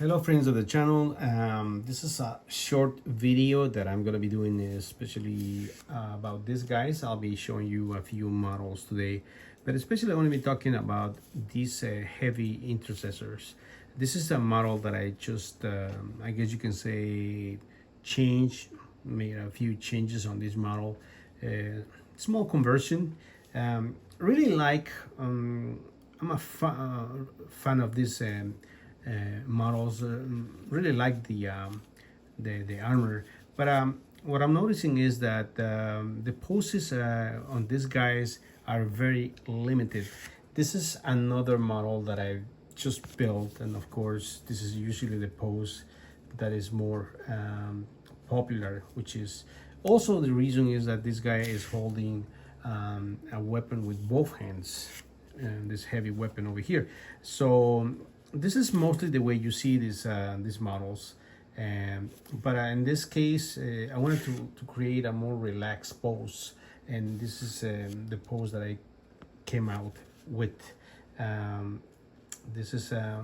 Hello friends of the channel. This is a short video that I'm going to be doing especially about these guys. I'll be showing you a few models today, but especially I want to be talking about these heavy intercessors. This is a model that I just, I guess you can say, made a few changes on this model. Small conversion. Really like, I'm a fan of this models. Really like the armor, but what I'm noticing is that the poses on these guys are very limited. This is another model that I just built, and of course this is usually the pose that is more popular, which is also the reason is that this guy is holding a weapon with both hands, and this heavy weapon over here. So this is mostly the way you see these models, but in this case I wanted to create a more relaxed pose, and this is the pose that I came out with. This is a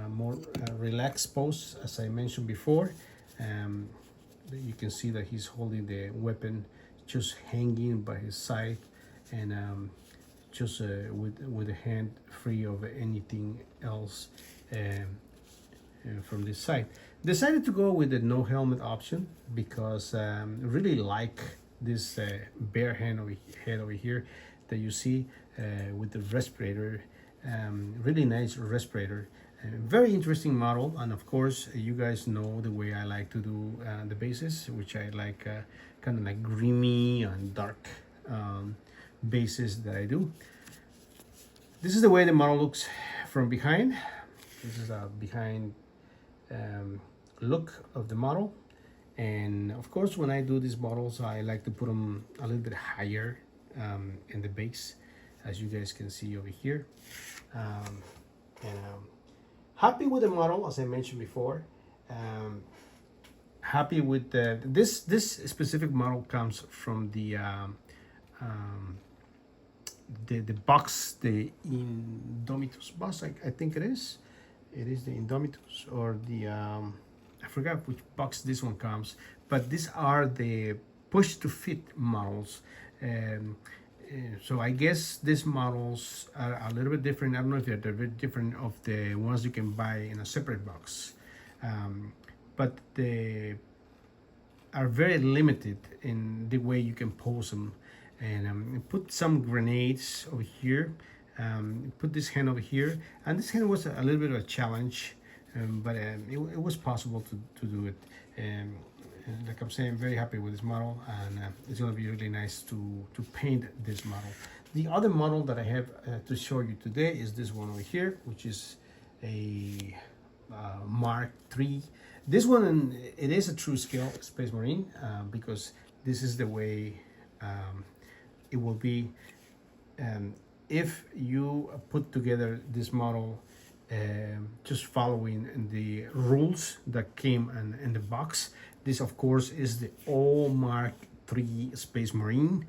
more relaxed pose, as I mentioned before. You can see that he's holding the weapon just hanging by his side, and just with the hand free of anything else from this side. Decided to go with the no helmet option because really like this bare head over here that you see with the respirator. Really nice respirator. Very interesting model, and of course you guys know the way I like to do the bases, which I like kind of like grimy and dark bases that I do. This is the way the model looks from behind. This is a behind look of the model, and of course when I do these models I like to put them a little bit higher in the base, as you guys can see over here. Happy with the model, as I mentioned before. Happy with this specific model comes from the box, the Indomitus box. I think it is the Indomitus, or the I forgot which box this one comes, but these are the push to fit models. So I guess these models are a little bit different. I don't know if they're very different of the ones you can buy in a separate box, but they are very limited in the way you can pose them. And put some grenades over here, put this hand over here, and this hand was a little bit of a challenge, but it was possible to do it. Like I'm saying, I'm very happy with this model, and it's going to be really nice to paint this model. The other model that I have to show you today is this one over here, which is a Mark III. This one, it is a true scale Space Marine, because this is the way it will be if you put together this model just following the rules that came in the box. This of course is the all Mark III Space Marine,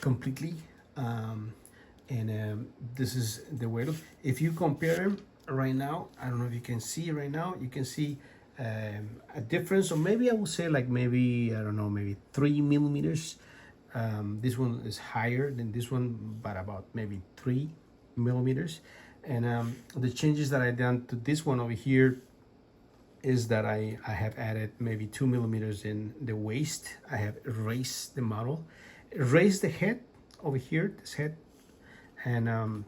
completely, and this is the way it looks. If you compare them right now, I don't know if you can see right now, you can see a difference, or maybe I would say like maybe, I don't know, maybe 3 millimeters. This one is higher than this one, but about maybe 3 millimeters. And the changes that I done to this one over here is that I have added maybe 2 millimeters in the waist. I have raised the model, raised the head over here, this head, and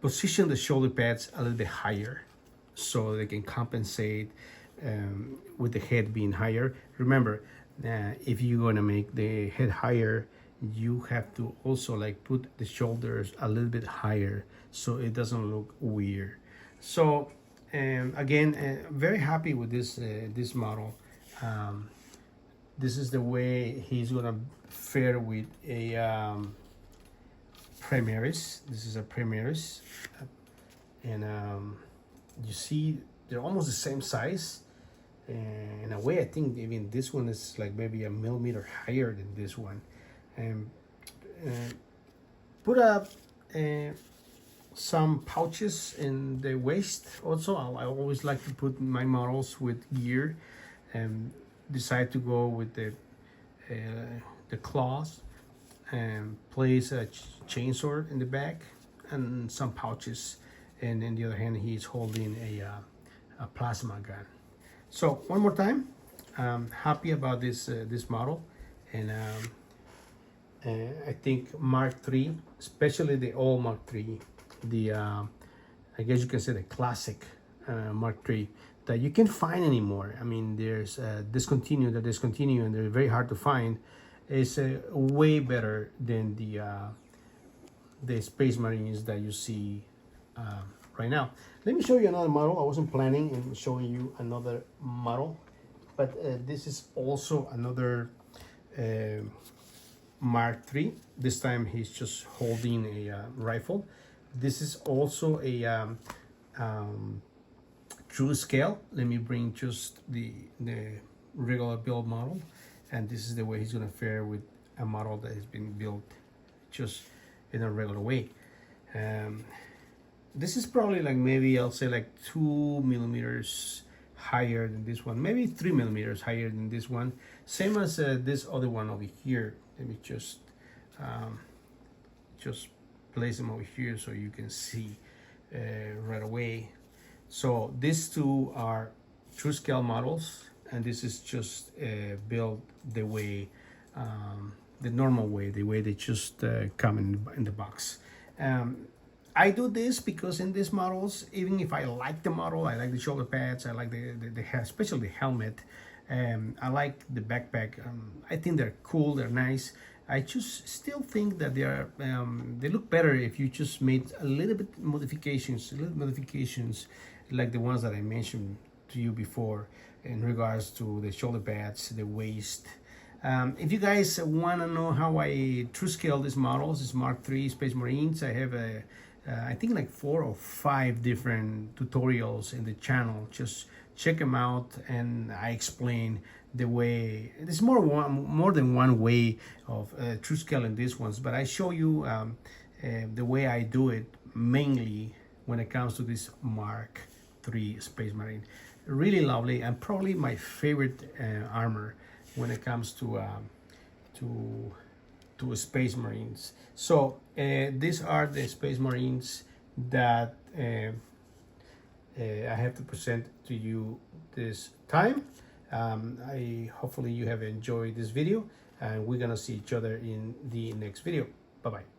position the shoulder pads a little bit higher so they can compensate with the head being higher. Remember, if you're going to make the head higher, you have to also like put the shoulders a little bit higher so it doesn't look weird. So again, very happy with this model. This is the way he's gonna fare with a Primaris. This is a Primaris, and you see they're almost the same size. And in a way, I think even this one is like maybe a millimeter higher than this one. And put up some pouches in the waist. Also, I always like to put my models with gear, and decide to go with the claws, and place a chainsaw in the back and some pouches, and in the other hand he's holding a plasma gun. So one more time, I'm happy about this model, and I think Mark III, especially the old Mark III, the I guess you can say the classic Mark III, that you can't find anymore. I mean, there's discontinued, and they're very hard to find. Is way better than the Space Marines that you see right now. Let me show you another model. I wasn't planning on showing you another model, but this is also another Mark III. This time he's just holding a rifle. This is also a true scale. Let me bring just the regular build model, and this is the way he's gonna fare with a model that has been built just in a regular way. This is probably like, maybe I'll say like 2 millimeters higher than this one, maybe 3 millimeters higher than this one, same as this other one over here. Let me just place them over here so you can see right away. So these two are true scale models, and this is just built the way, the normal way, the way they just come in the box. I do this because in these models, even if I like the model, I like the shoulder pads, I like the especially the helmet, I like the backpack. I think they're cool, they're nice. I just still think that they look better if you just made a little modifications, like the ones that I mentioned to you before in regards to the shoulder pads, the waist. If you guys want to know how I true scale these models, this Mark III Space Marines, I have I think like 4 or 5 different tutorials in the channel. Just check them out, and I explain the way. There's more than one way of true scaling these ones, but I show you the way I do it, mainly when it comes to this Mark III Space Marine. Really lovely, and probably my favorite armor when it comes to Space Marines. So these are the Space Marines that I have to present to you this time. Hopefully you have enjoyed this video, and we're gonna see each other in the next video. Bye bye.